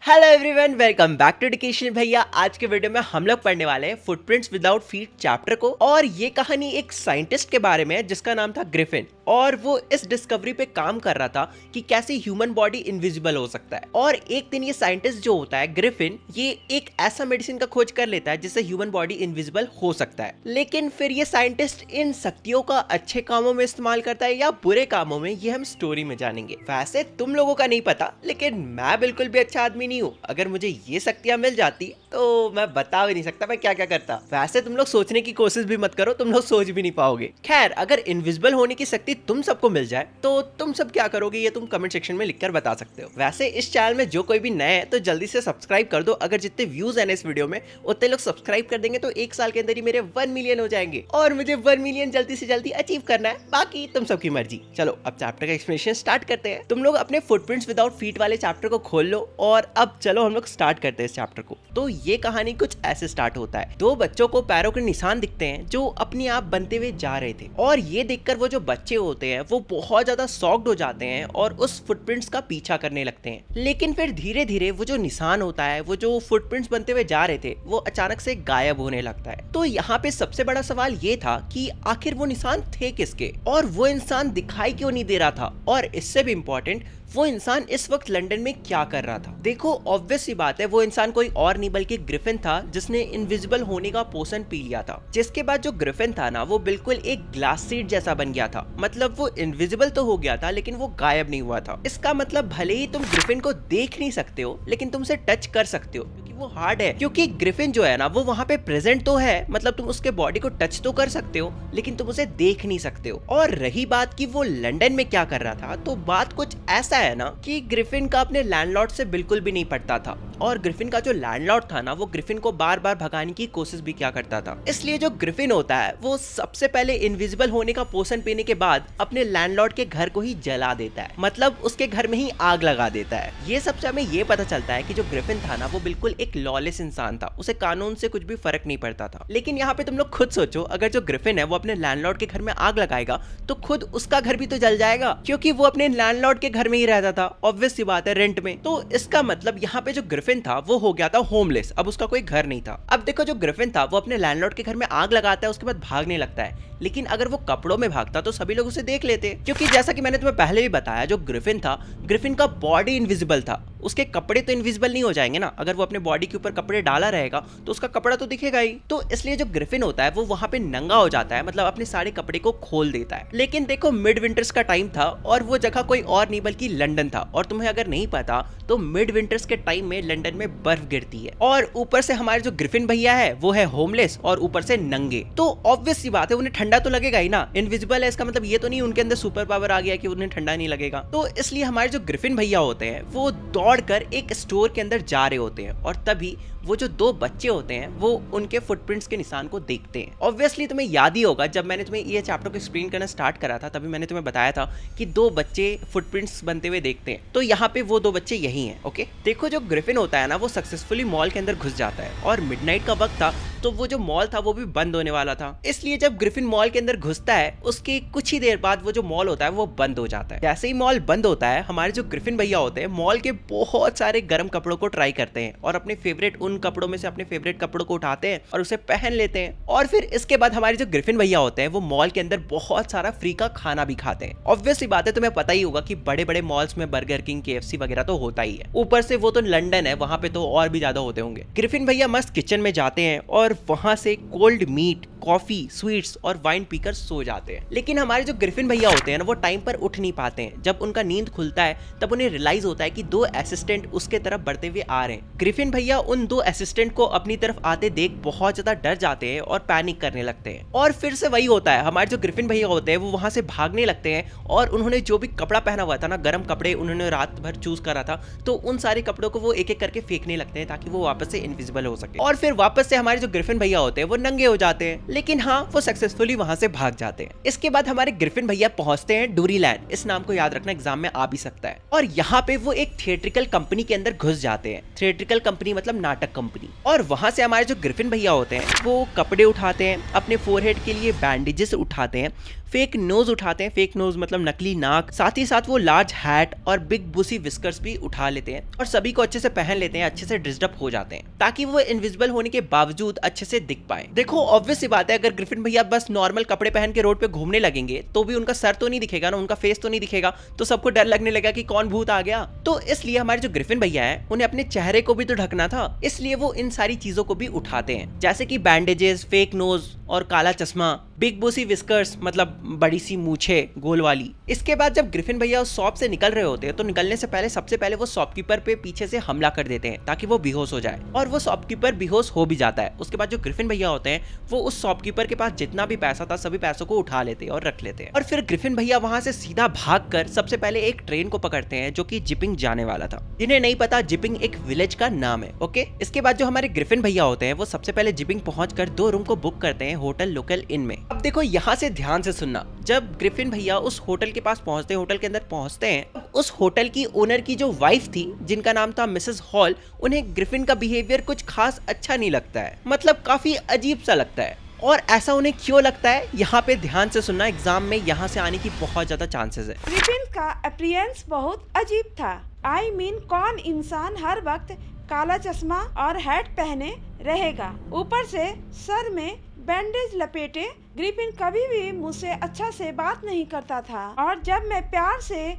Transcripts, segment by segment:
Hello everyone, welcome back to education भैया। आज के वीडियो में हम लोग पढ़ने वाले हैं फुटप्रिंट्स विदाउट फीट चैप्टर को। और ये कहानी एक साइंटिस्ट के बारे में है जिसका नाम था ग्रिफिन, और वो इस डिस्कवरी पे काम कर रहा था कि कैसे ह्यूमन बॉडी इनविजिबल हो सकता है। और एक दिन ये साइंटिस्ट जो होता है ग्रिफिन, ये एक ऐसा मेडिसिन का खोज कर लेता है जिससे ह्यूमन बॉडी इनविजिबल हो सकता है। लेकिन फिर ये साइंटिस्ट इन शक्तियों का अच्छे कामों में इस्तेमाल करता है या बुरे कामों में, ये हम स्टोरी में जानेंगे। वैसे तुम लोगों का नहीं पता, लेकिन मैं बिल्कुल भी अच्छा आदमी नहीं हूँ। अगर मुझे ये शक्तियां मिल जाती तो मैं बता भी नहीं सकता मैं क्या क्या करता। वैसे तुम लोग सोचने की कोशिश भी मत करो, तुम लोग सोच भी नहीं पाओगे। खैर, अगर इनविजिबल होने की शक्ति तुम सबको मिल जाए तो तुम सब क्या करोगे, ये तुम कमेंट सेक्शन में लिखकर बता सकते हो। वैसे इस चैनल में जो कोई भी नया है तो जल्दी से सब्सक्राइब कर दो। अगर जितने व्यूज है इस वीडियो में उतने लोग सब्सक्राइब कर देंगे तो एक साल के अंदर ही मेरे 1 मिलियन हो जाएंगे, और मुझे 1 मिलियन जल्दी से जल्दी अचीव करना है। बाकी तुम सबकी मर्जी। चलो अब चैप्टर का एक्सप्लेनेशन स्टार्ट करते हैं। तुम लोग अपने फुटप्रिंट्स विदाउट फीट वाले चैप्टर को खोल लो, और अब चलो हम लोग स्टार्ट करते हैं इस चैप्टर को। तो ये कहानी कुछ ऐसे स्टार्ट होता है। दो बच्चों को पैरों के निशान दिखते हैं जो अपने आप बनते हुए जा रहे थे, और ये देखकर वो जो बच्चे होते हैं वो बहुत ज्यादा शॉक्ड हो जाते हैं और उस फुटप्रिंट्स का पीछा करने लगते हैं। लेकिन फिर धीरे धीरे वो जो निशान होता है, वो जो फुटप्रिंट्स बनते हुए जा रहे थे, वो अचानक से गायब होने लगता है। तो यहाँ पे सबसे बड़ा सवाल ये था कि आखिर वो निशान थे किसके, और वो इंसान दिखाई क्यों नहीं दे रहा था, और इससे भी इम्पोर्टेंट, वो इंसान इस वक्त लंदन में क्या कर रहा था। देखो, ऑब्वियस सी बात है, वो इंसान कोई और नहीं बल्कि ग्रिफिन था, जिसने इनविजिबल होने का पोषण पी लिया था। जिसके बाद जो ग्रिफिन था ना, वो बिल्कुल एक ग्लास सीड जैसा बन गया था। मतलब वो इनविजिबल तो हो गया था लेकिन वो गायब नहीं हुआ था। इसका मतलब भले ही तुम ग्रिफिन को देख नहीं सकते हो, लेकिन तुम उसे टच कर सकते हो, क्योंकि वो हार्ड है। क्योंकि ग्रिफिन जो है ना, वो वहाँ पे प्रेजेंट तो है, मतलब तुम उसके बॉडी को टच तो कर सकते हो, लेकिन तुम उसे देख नहीं सकते हो। और रही बात कि वो लंदन में क्या कर रहा था, तो बात कुछ ऐसा है ना कि ग्रिफिन का अपने लैंडलॉर्ड से बिल्कुल भी नहीं पड़ता था, और ग्रिफिन का जो लैंडलॉर्ड था ना, वो ग्रिफिन को बार बार भगाने की कोशिश भी क्या करता था। इसलिए जो ग्रिफिन होता है वो सबसे पहले इनविजिबल होने का पोषण पीने के बाद अपने लैंडलॉर्ड के घर को ही जला देता है, मतलब उसके घर में ही आग लगा देता है। ये सबसे हमें ये पता चलता है कि जो ग्रिफिन था ना, वो बिल्कुल एक लॉलेस इंसान था, उसे कानून से कुछ भी फर्क नहीं पड़ता था। लेकिन यहाँ पे तुम लोग खुद सोचो, अगर जो ग्रिफिन है वो अपने लैंडलॉर्ड के घर में आग लगाएगा तो खुद उसका घर भी तो जल जाएगा, क्योंकि वो अपने लैंडलॉर्ड के घर में ही रहता था। ऑब्वियस सी बात है, रेंट में। तो इसका मतलब यहाँ पे जो ग्रिफिन था वो हो गया था होमलेस, अब उसका कोई घर नहीं था। अब देखो, जो ग्रिफिन था वो अपने लैंडलॉर्ड के घर में आग लगाता है, उसके बाद भागने लगता है। लेकिन अगर वो कपड़ों में भागता तो सभी लोग उसे देख लेते, क्योंकि जैसा कि मैंने तुम्हें पहले भी बताया, जो ग्रिफिन था, ग्रिफिन का बॉडी इनविजिबल था, उसके कपड़े तो इनविजिबल नहीं हो जाएंगे ना। अगर वो अपने बॉडी के ऊपर कपड़े डाला रहेगा तो उसका कपड़ा तो दिखेगा ही। तो इसलिए जो ग्रिफिन होता है वो वहां पे नंगा हो जाता है, मतलब अपने सारे कपड़े को खोल देता है। लेकिन देखो, मिड विंटर्स का टाइम था और वो जगह कोई और नहीं बल्कि लंदन था। और तुम्हें अगर नहीं पता तो मिड विंटर्स के टाइम में लंदन में बर्फ गिरती है, और ऊपर से हमारे जो ग्रिफिन भैया है वो है होमलेस और ऊपर से नंगे। तो ऑब्वियस सी बात है, उन्हें ठंडा तो लगेगा ही ना। इनविजिबल है, इसका मतलब ये तो नहीं उनके अंदर सुपर पावर आ गया कि उन्हें ठंडा नहीं लगेगा। तो इसलिए हमारे जो ग्रिफिन भैया होते हैं वो दौड़कर एक स्टोर के अंदर जा रहे होते हैं, और तभी वो जो दो बच्चे होते हैं वो उनके फुटप्रिंट्स के निशान को देखते हैं। ऑब्वियसली तुम्हें याद ही होगा, जब मैंने तुम्हें ये चैप्टर को एक्सप्लेन करना स्टार्ट करा था तभी मैंने तुम्हें बताया था कि दो बच्चे फुटप्रिंट्स बनते हुए देखते हैं। तो यहाँ पे वो दो बच्चे यही हैं। ओके, देखो, जो ग्रिफिन होता है ना, वो सक्सेसफुली मॉल के अंदर घुस जाता है, और मिडनाइट का वक्त था, तो वो जो मॉल था वो भी बंद होने वाला था। इसलिए जब ग्रिफिन मॉल के अंदर घुसता है, उसके कुछ ही देर बाद वो जो मॉल होता है वो बंद हो जाता है। जैसे ही मॉल बंद होता है, हमारे जो ग्रिफिन भैया होते हैं मॉल के बहुत सारे गर्म कपड़ों को ट्राई करते हैं, और अपने फेवरेट उन कपड़ों में से अपने फेवरेट कपड़ों को उठाते हैं और उसे पहन लेते हैं। और फिर इसके बाद हमारे जो ग्रिफिन भैया होते हैं वो मॉल के अंदर बहुत सारा फ्री का खाना भी खाते हैं। ऑब्वियसली बात है, तुम्हें पता ही होगा कि बड़े बड़े मॉल्स में बर्गर किंग, KFC वगैरह तो होता ही है। ऊपर से वो तो लंदन है, वहां पे तो और भी ज्यादा होते होंगे। ग्रिफिन भैया मस्त किचन में जाते हैं और वहां से कोल्ड मीट, कॉफी, स्वीट्स और वाइन पीकर सो जाते हैं। लेकिन हमारे जो ग्रिफिन भैया होते हैं ना, वो टाइम पर उठ नहीं पाते हैं। जब उनका नींद खुलता है तब उन्हें रियलाइज होता है कि दो असिस्टेंट उसके तरफ बढ़ते हुए आ रहे हैं। ग्रिफिन भैया उन दो असिस्टेंट को अपनी तरफ आते देख बहुत ज्यादा डर जाते हैं और पैनिक करने लगते हैं। और फिर से वही होता है, हमारे जो ग्रिफिन भैया होते हैं वो वहां से भागने लगते हैं, और उन्होंने जो भी कपड़ा पहना हुआ था ना, गर्म कपड़े उन्होंने रात भर चूज करा था, तो उन सारे कपड़ों को वो एक एक करके फेंकने लगते हैं ताकि वो वापस से इनविजिबल हो सके। और फिर वापस से हमारे जो ग्रिफिन भैया होते हैं वो नंगे हो जाते हैं, लेकिन हाँ, वो सक्सेसफुली वहां से भाग जाते हैं। इसके बाद हमारे ग्रिफिन भैया पहुंचते हैं डूरीलैंड। इस नाम को याद रखना, एग्जाम में आ भी सकता है। और यहाँ पे वो एक थिएट्रिकल कंपनी के अंदर घुस जाते हैं। थिएट्रिकल कंपनी मतलब नाटक कंपनी। और वहां से हमारे जो ग्रिफिन भैया होते हैं वो कपड़े उठाते हैं, अपने फोरहेड के लिए बैंडेजेस उठाते हैं, फेक नोज उठाते हैं। फेक नोज मतलब नकली नाक, साथ ही साथ वो लार्ज हैट और बिग बुसी विस्कर्स भी उठा लेते हैं और सभी को अच्छे से पहन लेते हैं, अच्छे से ड्रेस्ड अप हो जाते हैं ताकि वो इनविजिबल होने के बावजूद अच्छे से दिख पाए। देखो ऑब्वियस सी बात है, अगर ग्रिफिन भैया बस नॉर्मल कपड़े पहन के रोड पे घूमने लगेंगे तो भी उनका सर तो नहीं दिखेगा ना, उनका फेस तो नहीं दिखेगा, तो सबको डर लगने लगा कि कौन भूत आ गया। तो इसलिए हमारे जो ग्रिफिन भैया हैं उन्हें अपने चेहरे को भी तो ढकना था, इसलिए वो इन सारी चीजों को भी उठाते हैं, जैसे कि बैंडेजेस, फेक नोज और काला चश्मा, बिग बूसी विस्कर्स मतलब बड़ी सी मूछे गोल वाली। इसके बाद जब ग्रिफिन भैया उस शॉप से निकल रहे होते हैं तो निकलने से पहले सबसे पहले वो शॉपकीपर पे पीछे से हमला कर देते हैं ताकि वो बेहोश हो जाए, और वो शॉपकीपर बेहोश हो भी जाता है। उसके बाद जो ग्रिफिन भैया होते हैं वो उस शॉपकीपर के पास जितना भी पैसा था सभी पैसों को उठा लेते हैं और रख लेते हैं, और फिर ग्रिफिन भैया वहां से सीधा भागकर सबसे पहले एक ट्रेन को पकड़ते हैं जो कि जिपिंग जाने वाला था। जिन्हें नहीं पता, जिपिंग एक विलेज का नाम है। ओके, इसके बाद जो हमारे ग्रिफिन भैया होते हैं वो सबसे पहले जिपिंग पहुंचकर 2 रूम को बुक करते हैं होटल लोकल इन में। अब देखो यहाँ से ध्यान से सुनना, जब ग्रिफिन भैया उस होटल के पास पहुंचते हैं, होटल के अंदर पहुंचते हैं, उस होटल की ओनर की जो वाइफ थी जिनका नाम था मिसेस हॉल, उन्हें ग्रिफिन का बिहेवियर कुछ खास अच्छा नहीं लगता है, मतलब काफी अजीब सा लगता है। और ऐसा उन्हें क्यों लगता है, यहाँ पे ध्यान से सुनना, एग्जाम में यहाँ से आने की बहुत ज्यादा चांसेस है। ग्रिफिन का अपीयरेंस बहुत अजीब था। आई मीन कौन इंसान हर वक्त काला चश्मा और हैट पहने रहेगा, ऊपर से सर में बैंडेज लपेटे। ग्रिफिन कभी भी मुझसे अच्छा से बात नहीं करता था, और जब मैं प्यार से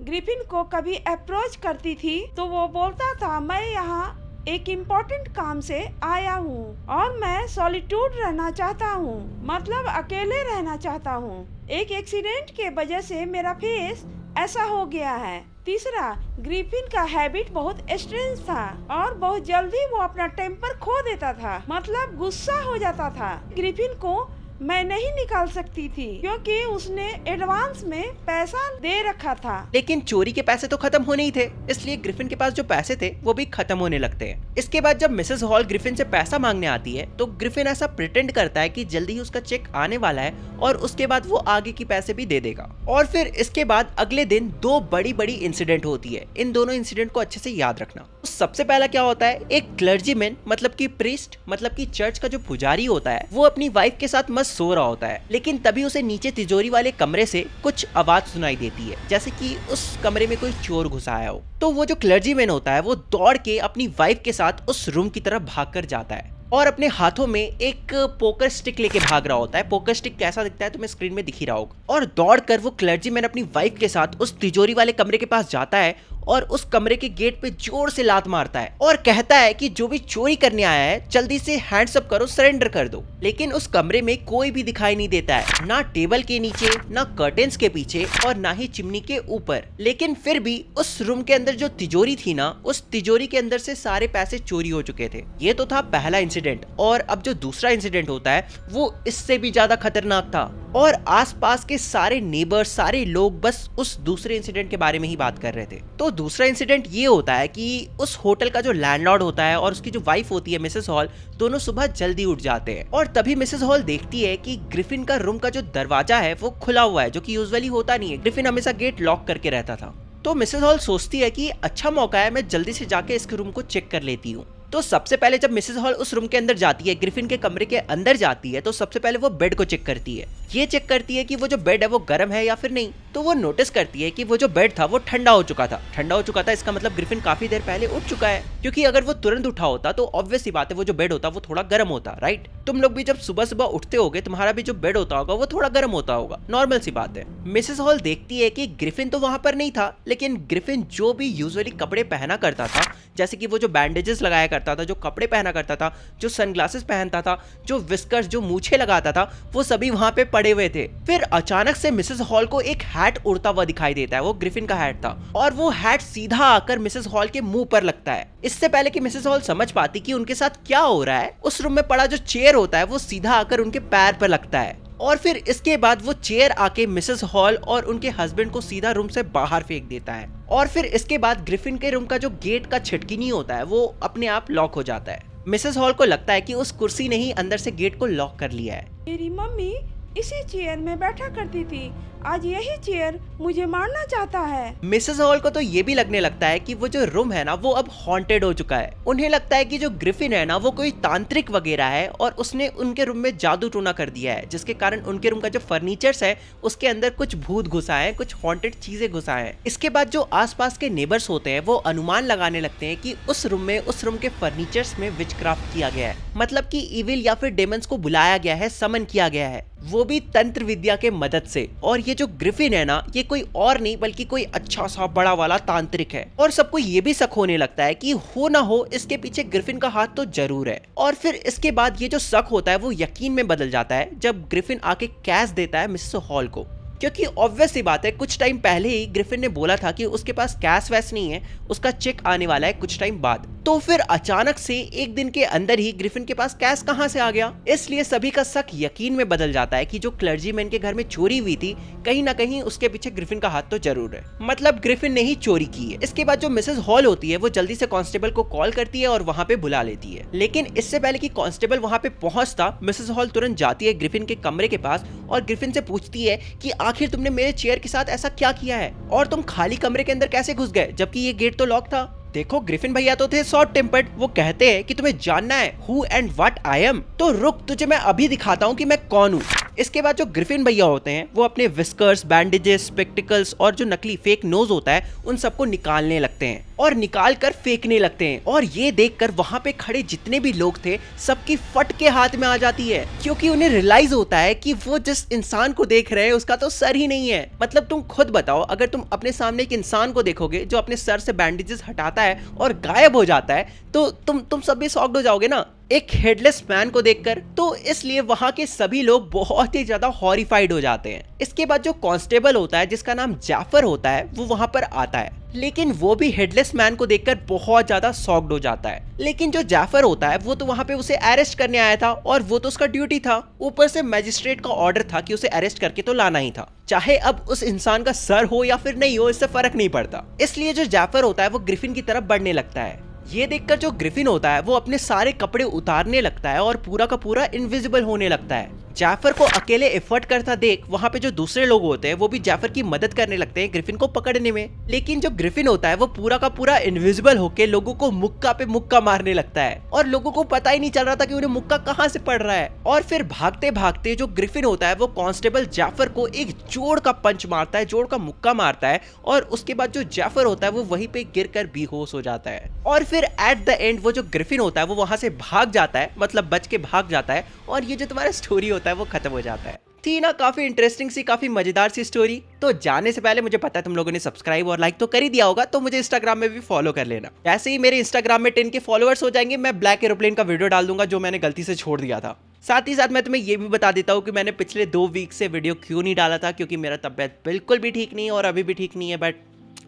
ग्रिफिन को कभी अप्रोच करती थी तो वो बोलता था मैं यहाँ एक इम्पोर्टेंट काम से आया हूँ और मैं सॉलिट्यूड रहना चाहता हूँ, मतलब अकेले रहना चाहता हूँ। एक एक्सीडेंट के वजह से मेरा फेस ऐसा हो गया है। तीसरा, ग्रिफिन का हैबिट बहुत स्ट्रेंज था और बहुत जल्दी वो अपना टेम्पर खो देता था, मतलब गुस्सा हो जाता था। ग्रिफिन को मैं नहीं निकाल सकती थी क्योंकि उसने एडवांस में पैसा दे रखा था। लेकिन चोरी के पैसे तो खत्म होने ही थे, इसलिए ग्रिफिन के पास जो पैसे थे वो भी खत्म होने लगते हैं। इसके बाद जब मिसेस हॉल ग्रिफिन से पैसा मांगने आती है तो ग्रिफिन ऐसा प्रिटेंड करता है कि जल्दी ही उसका चेक आने वाला है और उसके बाद वो आगे की पैसे भी दे देगा। और फिर इसके बाद अगले दिन 2 बड़ी बड़ी इंसिडेंट होती है। इन दोनों इंसिडेंट को अच्छे से याद रखना। सबसे पहला क्या होता है, एक क्लर्जीमैन मतलब कि प्रीस्ट मतलब कि चर्च का जो पुजारी होता है वो अपनी वाइफ के साथ मस्त सो रहा होता है, लेकिन तभी उसे नीचे तिजोरी वाले कमरे से कुछ आवाज सुनाई देती है, जैसे कि उस कमरे में कोई चोर घुसा आया हो। तो वो जो क्लर्जीमैन होता है वो दौड़ के अपनी वाइफ के साथ उस रूम की तरफ भागकर जाता है और अपने हाथों में एक पोकर स्टिक लेके भाग रहा होता है। पोकर स्टिक कैसा दिखता है तुम्हें स्क्रीन में दिख ही रहा होगा। और दौड़कर वो क्लर्जीमैन अपनी वाइफ के साथ उस तिजोरी वाले कमरे के पास जाता है और उस कमरे के गेट पे जोर से लात मारता है और कहता है कि जो भी चोरी करने आया है जल्दी से हैंड्स अप करो, सरेंडर कर दो। लेकिन उस कमरे में कोई भी दिखाई नहीं देता है, ना टेबल के नीचे, ना कर्टेन्स के पीछे और ना ही चिमनी के ऊपर। लेकिन फिर भी उस रूम के अंदर जो तिजोरी थी ना, उस तिजोरी के अंदर से सारे पैसे चोरी हो चुके थे। ये तो था पहला इंसिडेंट। और अब जो दूसरा इंसिडेंट होता है वो इससे भी ज्यादा खतरनाक था और आसपास के सारे नेबर्स, सारे लोग बस उस दूसरे इंसिडेंट के बारे में ही बात कर रहे थे। तो दूसरा इंसिडेंट ये होता है कि उस होटल का जो लैंडलॉर्ड होता है और उसकी जो वाइफ होती है मिसेस हॉल, दोनों सुबह जल्दी उठ जाते हैं और तभी मिसेस हॉल देखती है कि ग्रिफिन का रूम का जो दरवाजा है वो खुला हुआ है, जो कि यूजुअली होता नहीं है। ग्रिफिन हमेशा गेट लॉक करके रहता था। तो मिसेस हॉल सोचती है कि अच्छा मौका है, मैं जल्दी से जाके इसके रूम को चेक कर लेती हूँ। तो सबसे पहले जब मिसेस हॉल उस रूम के अंदर जाती है, ग्रिफिन के कमरे के अंदर जाती है, तो सबसे पहले वो बेड को चेक करती है। ये चेक करती है कि वो जो बेड है वो गर्म है या फिर नहीं। तो वो नोटिस करती है कि वो जो बेड था वो ठंडा हो चुका था। ठंडा हो चुका था इसका मतलब ग्रिफिन काफी देर पहले उठ चुका है, क्योंकि अगर वो तुरंत उठा होता तो ऑब्वियस सी बात है वो जो बेड होता वो थोड़ा गर्म होता, राइट। तुम लोग भी जब सुबह सुबह उठते होगे तुम्हारा भी जो बेड होता होगा वो थोड़ा गर्म होता होगा, नॉर्मल सी बात है। मिसेस हॉल देखती है कि ग्रिफिन तो वहां पर नहीं था, लेकिन ग्रिफिन जो भी यूजुअली कपड़े पहना करता था, जैसे कि वो जो बैंडेजेस लगाया करता था, जो कपड़े पहना करता था, जो सनग्लासेस पहनता था, जो विस्कर्स, जो मूछें लगाता था, वो सभी वहां पे पड़े हुए थे। फिर अचानक से मिसेस हॉल को एक हैट उड़ता हुआ दिखाई देता है। वो ग्रिफिन का हैट था और वो हैट सीधा आकर मिसेस हॉल के मुंह पर लगता है। इससे पहले कि मिसेस हॉल समझ पाती कि उनके साथ क्या हो रहा है, उस रूम में पड़ा जो चेयर होता है वो सीधा आकर उनके पैर पर लगता है और फिर इसके बाद वो चेयर आके मिसेस हॉल और उनके हस्बैंड को सीधा रूम से बाहर फेंक देता है। और फिर इसके बाद ग्रिफिन के रूम का जो गेट का छिटकिनी होता है वो अपने आप लॉक हो जाता है। मिसेस हॉल को लगता है कि उस कुर्सी ने ही अंदर से गेट को लॉक कर लिया है। मेरी मम्मी इसी चेयर में बैठा करती थी, आज यही चेयर मुझे मारना चाहता है। मिसेस हॉल को तो ये भी लगने लगता है कि वो जो रूम है ना वो अब हॉन्टेड हो चुका है। उन्हें लगता है कि जो ग्रिफिन है ना वो कोई तांत्रिक वगैरह है और उसने उनके रूम में जादू टोना कर दिया है, जिसके कारण उनके रूम का जो फर्नीचर्स है उसके अंदर कुछ भूत घुसा है, कुछ हॉन्टेड चीजें घुसा है। इसके बाद जो आसपास के नेबर्स होते हैं वो अनुमान लगाने लगते हैं कि उस रूम के फर्नीचर्स में विचक्राफ्ट किया गया है, मतलब कि इविल या फिर डेमंस को बुलाया गया है, समन किया गया है, वो भी तंत्र विद्या के मदद से। और ये जो ग्रिफिन है ना ये कोई और नहीं बल्कि कोई अच्छा सा बड़ा वाला तांत्रिक है। और सबको ये भी शक होने लगता है कि हो ना हो इसके पीछे ग्रिफिन का हाथ तो जरूर है। और फिर इसके बाद ये जो शक होता है वो यकीन में बदल जाता है जब ग्रिफिन आके कैश देता है मिसेस हॉल को, क्योंकि ऑब्वियस सी बात है कुछ टाइम पहले ही ग्रिफिन ने बोला था कि उसके पास कैश वैस नहीं है, उसका चेक आने वाला है कुछ टाइम बाद। तो फिर अचानक से एक दिन के अंदर ही ग्रिफिन के पास कैश कहां से आ गया। इसलिए सभी का शक यकीन में बदल जाता है कि जो क्लर्जीमैन के घर में चोरी हुई थी कहीं ना कहीं उसके पीछे ग्रिफिन का हाथ तो जरूर है, मतलब ग्रिफिन ने ही चोरी की है। इसके बाद जो मिसेस हॉल होती है वो जल्दी से कांस्टेबल को कॉल करती है और वहां पे बुला लेती है। लेकिन इससे पहले कि कांस्टेबल वहां पे पहुंचता मिसेस हॉल तुरंत जाती है ग्रिफिन के कमरे के पास और ग्रिफिन से पूछती है कि आखिर तुमने मेरे चेयर के साथ ऐसा क्या किया है और तुम खाली कमरे के अंदर कैसे घुस गए जबकि ये गेट तो लॉक था। देखो ग्रिफिन भैया तो थे शॉर्ट टेम्पर्ड, वो कहते हैं कि तुम्हें जानना है who and what I am, तो रुक तुझे मैं अभी दिखाता हूँ कि मैं कौन हूँ। इसके बाद जो ग्रिफिन भैया होते हैं वो अपने विस्कर्स, बैंडेजेस, स्पेक्टिकल्स और जो नकली फेक नोज होता है उन सबको निकालने लगते हैं और निकाल कर फेंकने लगते हैं। और ये देखकर वहां पे खड़े जितने भी लोग थे सबकी फट के हाथ में आ जाती है, क्योंकि उन्हें रियलाइज होता है कि वो जिस इंसान को देख रहे हैं उसका तो सर ही नहीं है। मतलब तुम खुद बताओ, अगर तुम अपने सामने एक इंसान को देखोगे जो अपने सर से बैंडेजेस हटाता है और गायब हो जाता है तो तुम सब भी शॉक्ड हो जाओगे ना एक हेडलेस मैन को देखकर। तो इसलिए वहां के सभी लोग बहुत ही ज्यादा हॉरिफाइड हो जाते हैं। इसके बाद जो कांस्टेबल होता है जिसका नाम जाफर होता है वो वहां पर आता है, लेकिन वो भी हेडलेस मैन को देखकर बहुत ज्यादा शॉक्ड हो जाता है। लेकिन जो जाफर होता है वो तो वहां पे उसे अरेस्ट करने आया था और वो तो उसका ड्यूटी था, ऊपर से मैजिस्ट्रेट का ऑर्डर था कि उसे अरेस्ट करके तो लाना ही था, चाहे अब उस इंसान का सर हो या फिर नहीं हो इससे फर्क नहीं पड़ता। इसलिए जो जाफर होता है वो ग्रिफिन की तरफ बढ़ने लगता है। ये देखकर जो ग्रिफिन होता है वो अपने सारे कपड़े उतारने लगता है और पूरा का पूरा इनविजिबल होने लगता है। जाफर को अकेले एफर्ट करता देख वहां पे जो दूसरे लोग होते हैं वो भी जाफर की मदद करने लगते हैं ग्रिफिन को पकड़ने में। लेकिन जो ग्रिफिन होता है वो पूरा का पूरा इनविजिबल होके लोगों को मुक्का पे मुक्का मारने लगता है और लोगों को पता ही नहीं चल रहा था कि उन्हें मुक्का कहां से पड़ रहा है। और फिर भागते भागते जो ग्रिफिन होता है वो कांस्टेबल जाफर को एक जोड़ का पंच मारता है, जोड़ का मुक्का मारता है और उसके बाद जो जाफर होता है वो वहीं पे गिरकर बेहोश हो जाता है। और फिर एट द एंड वो जो ग्रिफिन होता है वो वहां से भाग जाता है, मतलब बच के भाग जाता है और ये जो तुम्हारा स्टोरी होता है वो खत्म हो जाता है। थी ना काफी इंटरेस्टिंग सी, काफी मजेदार सी स्टोरी। तो जाने से पहले मुझे पता है तुम लोगों ने सब्सक्राइब और लाइक तो कर ही दिया होगा, तो मुझे इंस्टाग्राम में भी फॉलो कर लेना। ऐसे ही मेरे इंस्टाग्राम में 10 के फॉलोअर्स हो जाएंगे, मैं ब्लैक एरोप्लेन का वीडियो डाल दूंगा जो मैंने गलती से छोड़ दिया था। साथ ही साथ मैं तुम्हें ये भी बता देता हूँ कि मैंने पिछले 2 वीक से वीडियो क्यों नहीं डाला था, क्योंकि मेरा तबियत बिल्कुल भी ठीक नहीं है और अभी भी ठीक नहीं है, बट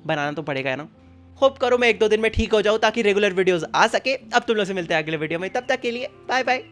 बनाना तो पड़ेगा है ना। होप करो मैं 1-2 दिन में ठीक हो जाऊँ ताकि रेगुलर वीडियोस आ सके। अब तुम लोग से मिलते हैं अगले वीडियो में, तब तक के लिए बाय बाय।